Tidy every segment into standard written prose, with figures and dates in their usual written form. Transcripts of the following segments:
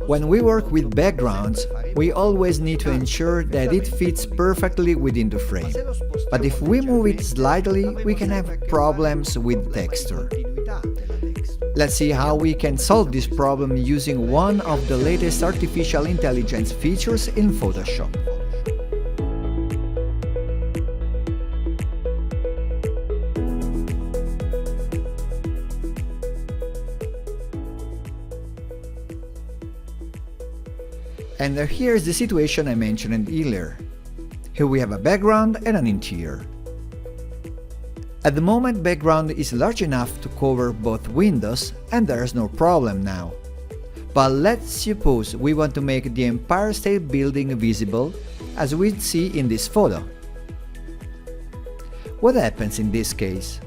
When we work with backgrounds, we always need to ensure that it fits perfectly within the frame. But if we move it slightly, we can have problems with texture. Let's see how we can solve this problem using one of the latest artificial intelligence features in Photoshop. And here's the situation I mentioned earlier. Here we have a background and an interior. At the moment, background is large enough to cover both windows and there's no problem now. But let's suppose we want to make the Empire State Building visible, as we see in this photo. What happens in this case?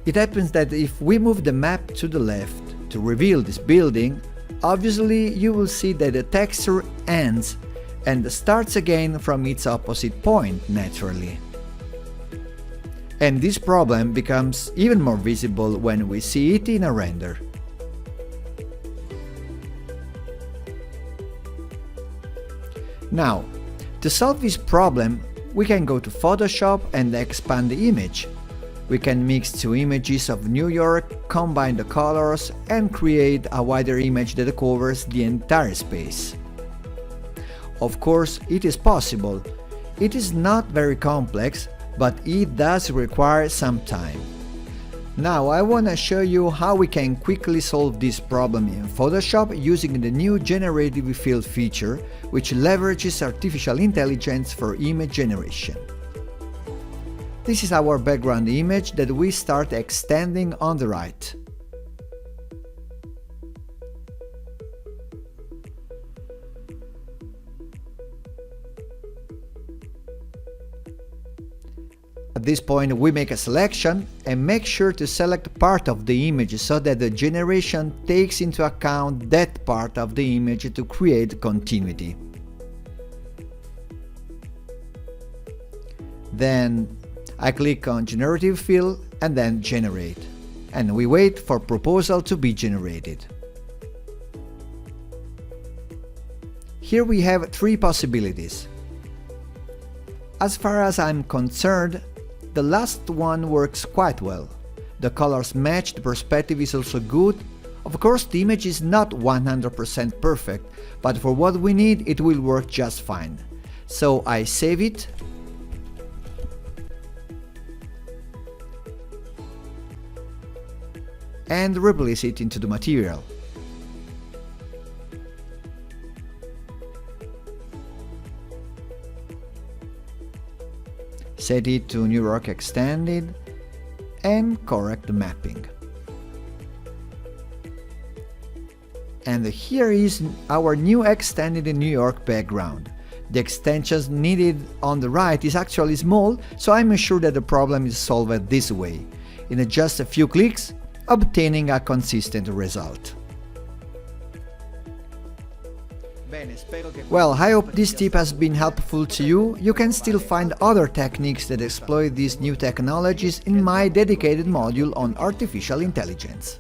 It happens that if we move the map to the left to reveal this building, obviously you will see that the texture ends and starts again from its opposite point naturally. And this problem becomes even more visible when we see it in a render. Now, to solve this problem, we can go to Photoshop and expand the image. We can mix two images of New York, combine the colors, and create a wider image that covers the entire space. Of course, it is possible. It is not very complex, but it does require some time. Now I want to show you how we can quickly solve this problem in Photoshop using the new Generative Fill feature, which leverages artificial intelligence for image generation. This is our background image that we start extending on the right. At this point, we make a selection and make sure to select part of the image so that the generation takes into account that part of the image to create continuity. Then I click on Generative Fill and then Generate, and we wait for proposal to be generated. Here we have three possibilities. As far as I'm concerned, the last one works quite well. The colors match, the perspective is also good. Of course, the image is not 100% perfect, but for what we need it will work just fine. So I save it. And replace it into the material. Set it to New York Extended and correct the mapping. And here is our new extended New York background. The extensions needed on the right is actually small, so I'm sure that the problem is solved this way, in just a few clicks, obtaining a consistent result. Well, I hope this tip has been helpful to you. You can still find other techniques that exploit these new technologies in my dedicated module on artificial intelligence.